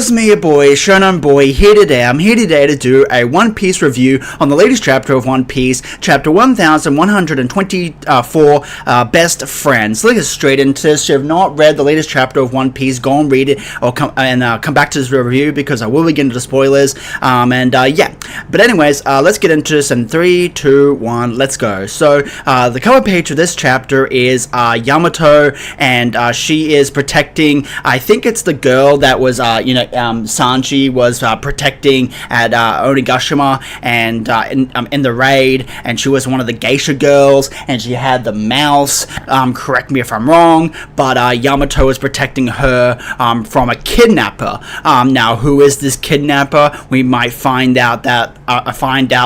it's me, your boy, Shonen Boy, here today. I'm here today to do a One Piece review on the latest chapter of One Piece, chapter 1124, Best Friends. Let's get straight into this. If you have not read the latest chapter of One Piece, go and read it, or come back to this review, because I will be getting into the spoilers, yeah. But anyways, let's get into this in 3, 2, 1, let's go. So, the cover page of this chapter is Yamato, and she is protecting, I think it's the girl that was, Sanji was protecting at Onigashima, and in the raid, and she was one of the geisha girls, and she had the mouse. Correct me if I'm wrong, but Yamato is protecting her from a kidnapper. Now, who is this kidnapper? We might find out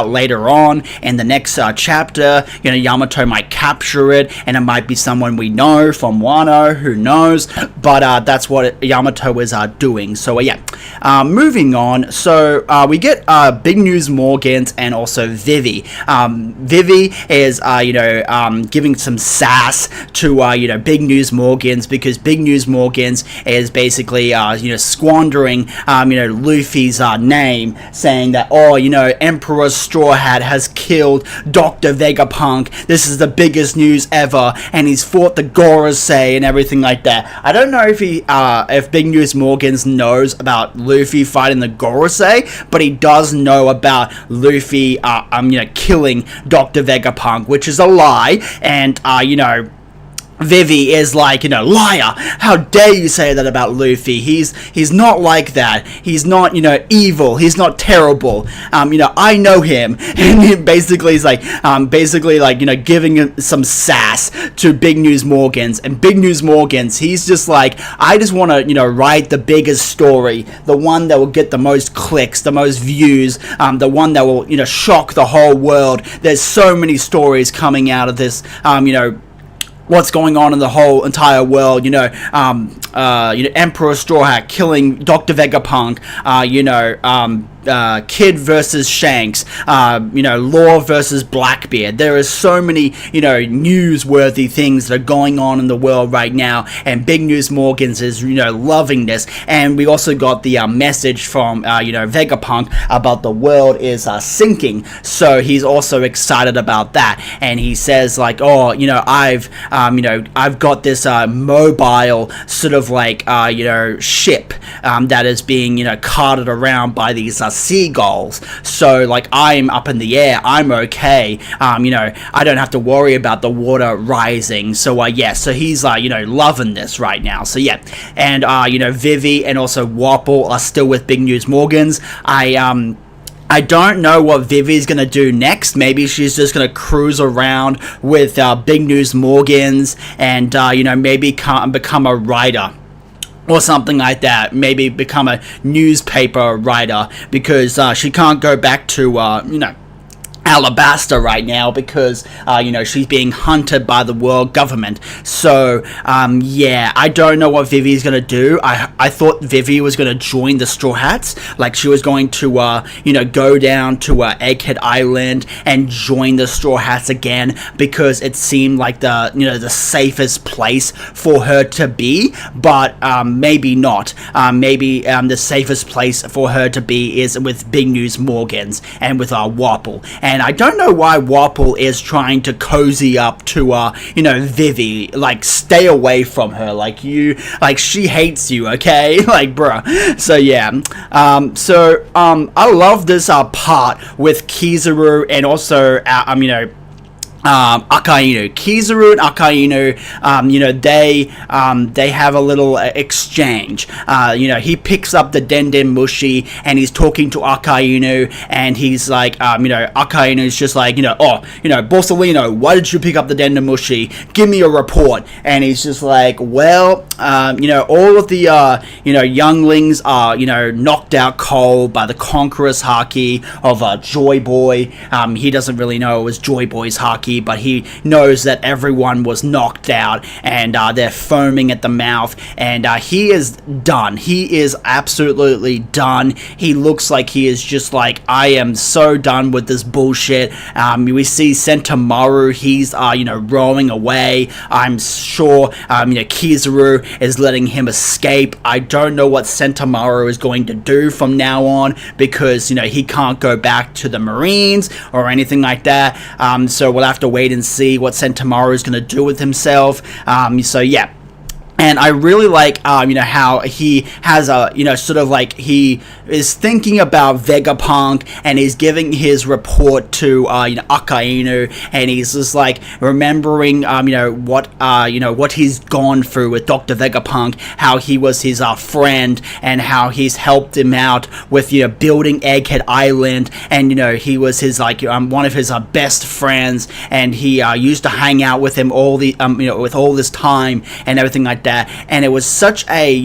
later on in the next chapter. Yamato might capture it, and it might be someone we know from Wano. Who knows? But that's what Yamato is doing. So yeah, moving on. So we get Big News Morgans and also Vivi. Vivi is giving some sass to Big News Morgans, because Big News Morgans is basically squandering Luffy's name, saying that Emperor Straw Hat has killed Dr. Vegapunk. This is the biggest news ever, and he's fought the Gorosei and everything like that. I don't know if Big News Morgans knows about Luffy fighting the Gorosei, but he does know about Luffy killing Dr. Vegapunk, which is a lie, and Vivi is like, liar, how dare you say that about Luffy? He's not like that. He's not, evil. He's not terrible. I know him. And he basically is like, giving him some sass to Big News Morgans. And Big News Morgans, he's just like, I just want to, write the biggest story, the one that will get the most clicks, the most views, the one that will, shock the whole world. There's so many stories coming out of this, what's going on in the whole entire world, Emperor Straw Hat killing Dr. Vegapunk, Kid versus Shanks, Law versus Blackbeard. There is so many, newsworthy things that are going on in the world right now, and Big News Morgans is, loving this. And we also got the message from, Vegapunk about the world is sinking, so he's also excited about that. And he says like, I've got this mobile sort of like, ship that is being, carted around by these seagulls. So like, I'm up in the air, I'm okay. I don't have to worry about the water rising. So yeah, so he's loving this right now. So yeah, and Vivi and also Wapple are still with Big News Morgans. I don't know what Vivi's gonna do next. Maybe she's just gonna cruise around with Big News Morgans and maybe become a writer or something like that. Maybe become a newspaper writer, because she can't go back to Alabasta right now, because she's being hunted by the world government. So yeah, I don't know what Vivi's gonna do. I thought Vivi was gonna join the Straw Hats, like she was going to go down to Egghead Island and join the Straw Hats again, because it seemed like the safest place for her to be. But maybe not. Maybe the safest place for her to be is with Big News Morgans and with Wapple. And I don't know why Wapple is trying to cozy up to, Vivi. Like, stay away from her. Like, she hates you, okay? Like, bruh. So, yeah. I love this, part with KIZARU and also, Akainu. KIZARU and Akainu, they have a little exchange. He picks up the Denden Mushi, and he's talking to Akainu, and he's like, Akainu's just like, Borsalino, why did you pick up the Denden Mushi? Give me a report. And he's just like, well, all of the, younglings are, knocked out cold by the Conqueror's Haki of Joy Boy. He doesn't really know it was Joy Boy's Haki. Frankie, but he knows that everyone was knocked out, and they're foaming at the mouth, and he is done. He is absolutely done. He looks like he is just like, I am so done with this bullshit. We see Sentomaru, he's rowing away. I'm sure KIZARU is letting him escape. I don't know what Sentomaru is going to do from now on, because he can't go back to the Marines or anything like that. So we'll have to wait and see what Sentomaru is going to do with himself. So yeah. And I really like, how he has he is thinking about Vegapunk, and he's giving his report to, Akainu, and he's just like remembering, what he's gone through with Dr. Vegapunk, how he was his friend, and how he's helped him out with, building Egghead Island, and, he was his, one of his best friends, and he used to hang out with him with all this time and everything like that. And it was such a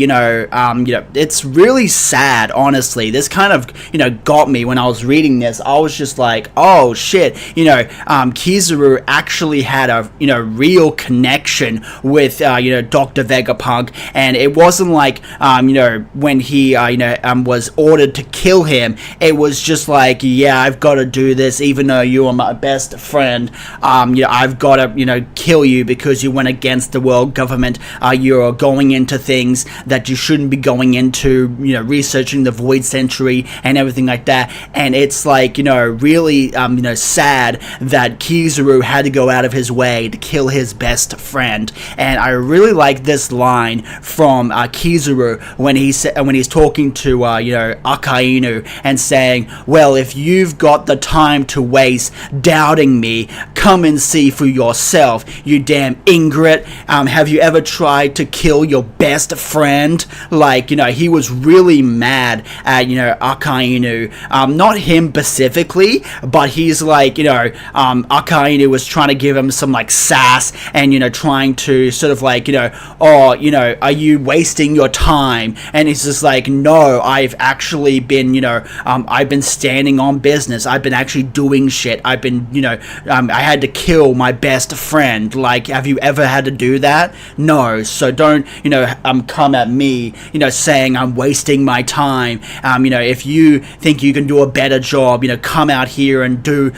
it's really sad, honestly. This kind of got me when I was reading this. I was just like, oh shit, KIZARU actually had a real connection with Dr. Vegapunk, and it wasn't like when he was ordered to kill him. It was just like, yeah, I've got to do this even though you are my best friend. I've got to kill you because you went against the world government. You're going into things that you shouldn't be going into, researching the Void Century and everything like that. And it's like, really, sad that KIZARU had to go out of his way to kill his best friend. And I really like this line from KIZARU when he's talking to, Akainu, and saying, well, if you've got the time to waste doubting me, come and see for yourself, you damn ingrate. Have you ever tried to kill your best friend? He was really mad at, Akainu. Not him specifically, but he's like, Akainu was trying to give him some, sass, and, trying to sort of are you wasting your time? And he's just like, no, I've actually been, I've been standing on business. I've been actually doing shit. I've been, I had to kill my best friend. Have you ever had to do that? No, so don't, come at me, saying I'm wasting my time. If you think you can do a better job, come out here and do,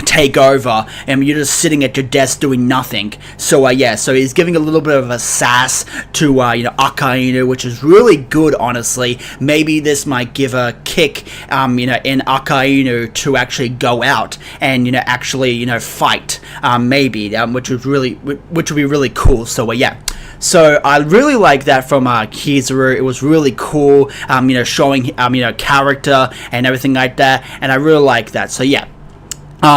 take over, and you're just sitting at your desk doing nothing. So so he's giving a little bit of a sass to Akainu, which is really good, honestly. Maybe this might give a kick in Akainu to actually go out and actually fight, maybe, which would be really cool. So so I really like that from KIZARU. It was really cool, showing character and everything like that, and I really like that. So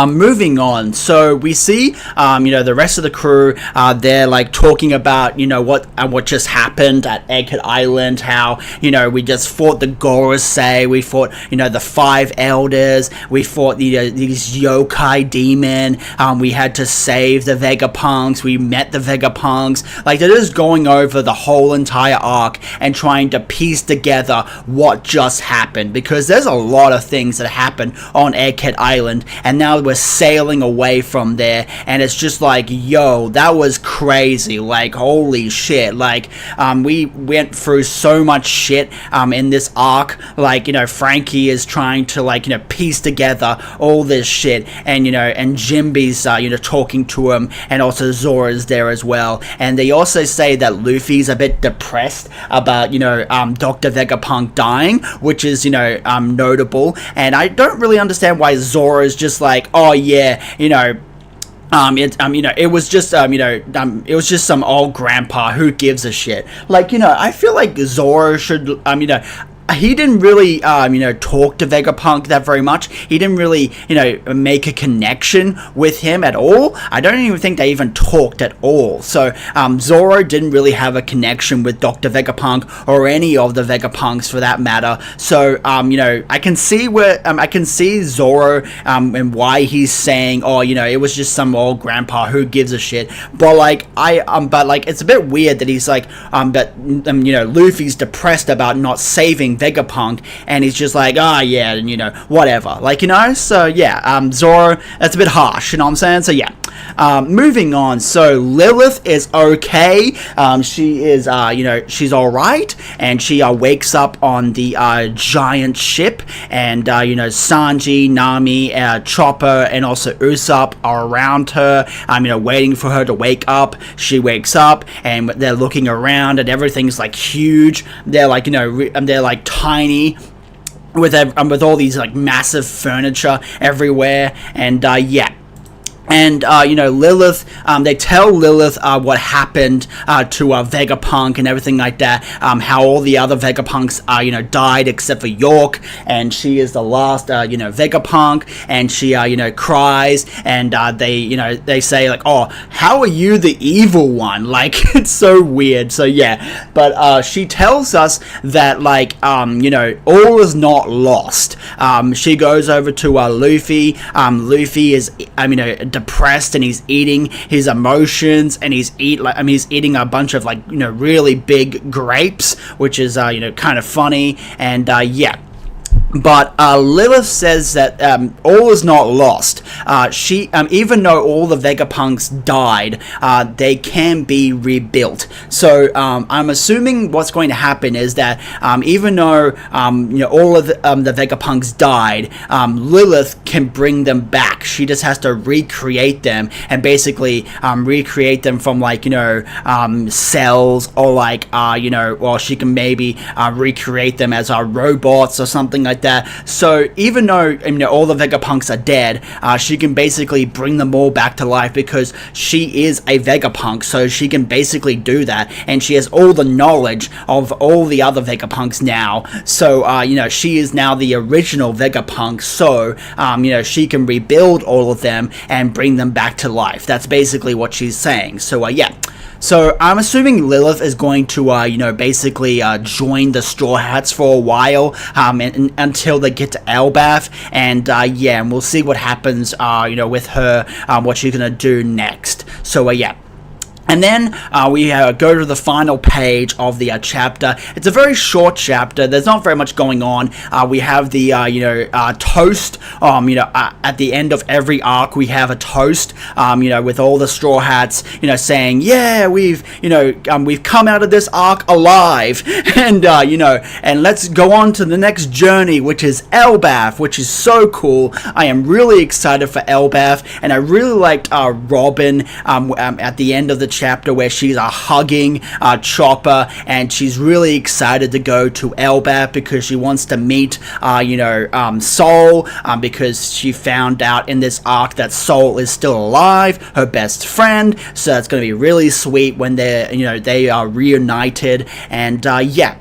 moving on, so we see, the rest of the crew, they're talking about, what just happened at Egghead Island, how, we just fought the Gorosei, we fought, the 5 elders, we fought these yokai demon, we had to save the Vegapunks, we met the Vegapunks. They're just going over the whole entire arc and trying to piece together what just happened, because there's a lot of things that happened on Egghead Island, and now we're sailing away from there, and it's just like, yo, that was crazy. Holy shit. We went through so much shit in this arc. Frankie is trying to piece together all this shit, and and Jinbe's talking to him, and also Zora's there as well. And they also say that Luffy's a bit depressed about Dr. Vegapunk dying, which is notable. And I don't really understand why Zora is just like, oh yeah, it was just it was just some old grandpa, who gives a shit. I feel like Zora should he didn't really, talk to Vegapunk that very much. He didn't really, make a connection with him at all. I don't even think they even talked at all. So, Zoro didn't really have a connection with Dr. Vegapunk, or any of the Vegapunks for that matter. So, I can see I can see Zoro, and why he's saying, oh, it was just some old grandpa, who gives a shit. But, it's a bit weird that he's like, Luffy's depressed about not saving using Vegapunk, and he's just like, oh yeah, and you know, whatever, like, you know. So yeah, Zoro, that's a bit harsh, you know what I'm saying? So yeah, moving on. So Lilith is okay. She is, you know, she's all right, and she wakes up on the giant ship, and you know, Sanji, Nami, Chopper, and also Usopp are around her, you know, waiting for her to wake up. She wakes up, and they're looking around, and everything's like huge. They're like, you know, they're like tiny, with all these like massive furniture everywhere, and yeah. And, you know, Lilith, they tell Lilith what happened to Vegapunk and everything like that, how all the other Vegapunks, you know, died except for York, and she is the last, you know, Vegapunk, and she, you know, cries, and they, you know, they say, like, oh, how are you the evil one? Like, it's so weird. So, yeah, but she tells us that, like, you know, all is not lost. She goes over to Luffy. Luffy is, you know, depressed, and he's eating his emotions, and he's eating a bunch of, like, you know, really big grapes, which is you know, kind of funny, and yeah. But Lilith says that all is not lost. She, even though all the Vegapunks died, they can be rebuilt. So I'm assuming what's going to happen is that even though you know, all of the Vegapunks died, Lilith can bring them back. She just has to recreate them, and basically recreate them from, like, you know, cells, or like you know, well, she can maybe recreate them as robots or something like that. So even though, you know, all the Vegapunks are dead, she can basically bring them all back to life, because she is a Vegapunk, so she can basically do that, and she has all the knowledge of all the other Vegapunks now. So you know, she is now the original Vegapunk, so you know, she can rebuild all of them and bring them back to life. That's basically what she's saying. So yeah. So I'm assuming Lilith is going to, you know, basically join the Straw Hats for a while, until they get to Elbaf, and yeah, and we'll see what happens, you know, with her, what she's gonna do next. So yeah. And then we go to the final page of the chapter. It's a very short chapter. There's not very much going on. We have the you know, toast. You know, at the end of every arc, we have a toast. You know, with all the Straw Hats, you know, saying, "Yeah, we've come out of this arc alive," and you know, and let's go on to the next journey, which is Elbaf, which is so cool. I am really excited for Elbaf, and I really liked Robin at the end of the chapter, where she's hugging Chopper, and she's really excited to go to Elbaf because she wants to meet you know, Soul, because she found out in this arc that Soul is still alive, her best friend. So that's going to be really sweet when they are reunited, and yeah.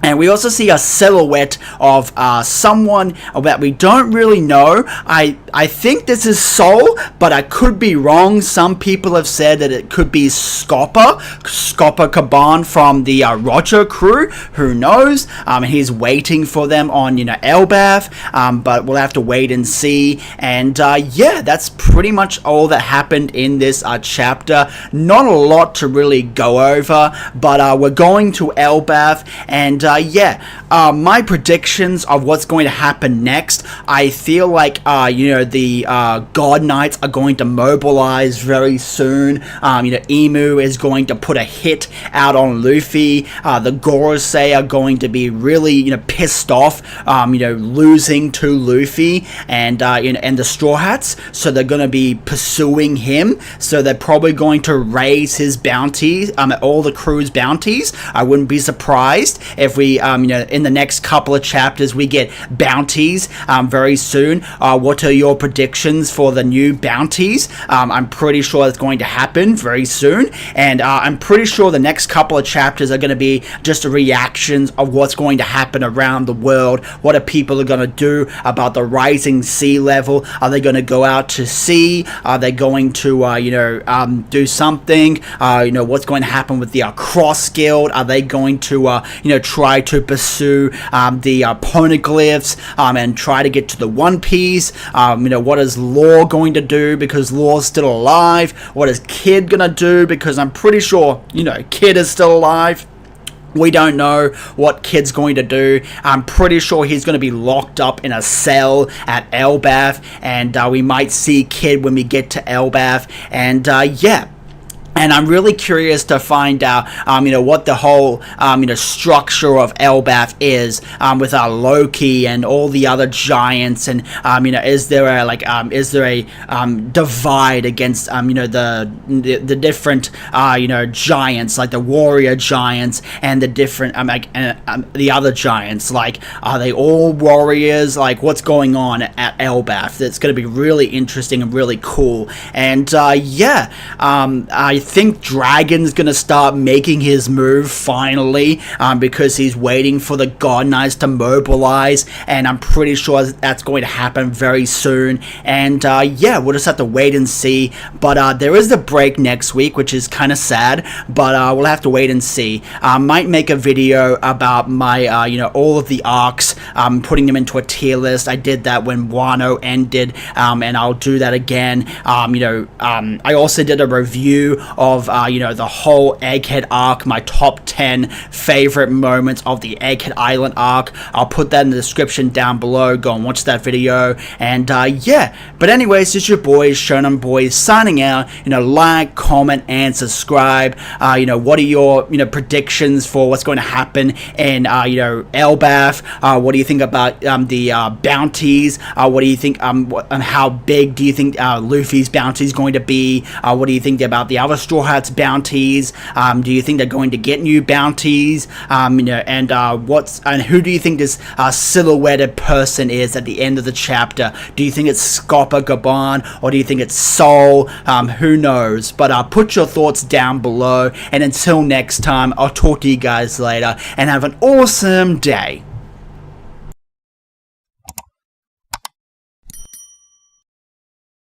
And we also see a silhouette of someone that we don't really know. I think this is Soul, but I could be wrong. Some people have said that it could be Scopper Kaban from the Roger crew. Who knows? He's waiting for them on, you know, Elbaf, but we'll have to wait and see. And yeah, that's pretty much all that happened in this chapter. Not a lot to really go over, but we're going to Elbaf, and yeah, my predictions of what's going to happen next, I feel like, you know, the God Knights are going to mobilize very soon. You know, Emu is going to put a hit out on Luffy. The Gorosei are going to be really, you know, pissed off, you know, losing to Luffy, and you know, and the Straw Hats, so they're going to be pursuing him. So they're probably going to raise his bounties, all the crew's bounties. I wouldn't be surprised if we, you know, in the next couple of chapters we get bounties very soon. What are your predictions for the new bounties? I'm pretty sure it's going to happen very soon, and I'm pretty sure the next couple of chapters are going to be just reactions of what's going to happen around the world. What are people going to do about the rising sea level? Are they going to go out to sea? Are they going to, you know, do something? You know, what's going to happen with the Cross Guild? Are they going to, you know, try to pursue the poneglyphs and try to get to the One Piece? You know, what is Law going to do, because Law's still alive? What is Kid gonna do, because I'm pretty sure, you know, Kid is still alive? We don't know what Kid's going to do. I'm pretty sure he's going to be locked up in a cell at Elbaf, and we might see Kid when we get to Elbaf, and yeah. And I'm really curious to find out, what the whole, structure of Elbaf is, with Loki and all the other giants, and is there a divide against, the different, giants, like the warrior giants and the different, the other giants, like, are they all warriors? Like, what's going on at Elbaf? That's going to be really interesting and really cool. And yeah, I think Dragon's gonna start making his move finally, because he's waiting for the God Knights to mobilize, and I'm pretty sure that's going to happen very soon. And yeah, we'll just have to wait and see. But there is the break next week, which is kind of sad, but we'll have to wait and see. I might make a video about my all of the arcs, putting them into a tier list. I did that when Wano ended, and I'll do that again. I also did a review of the whole Egghead arc, my top 10 favorite moments of the Egghead Island arc. I'll put that in the description down below. Go and watch that video. And yeah, but anyways, it's your boys, Shonen Boys, signing out. Like, comment, and subscribe. What are your predictions for what's going to happen in Elbaf? What do you think about the bounties? What do you think? How big do you think Luffy's bounty is going to be? What do you think about the other Straw Hats bounties? Do you think they're going to get new bounties? And who do you think this silhouetted person is at the end of the chapter? Do you think it's Scopper Gaban, or do you think it's Soul? Who knows? But put your thoughts down below, and until next time, I'll talk to you guys later, and have an awesome day.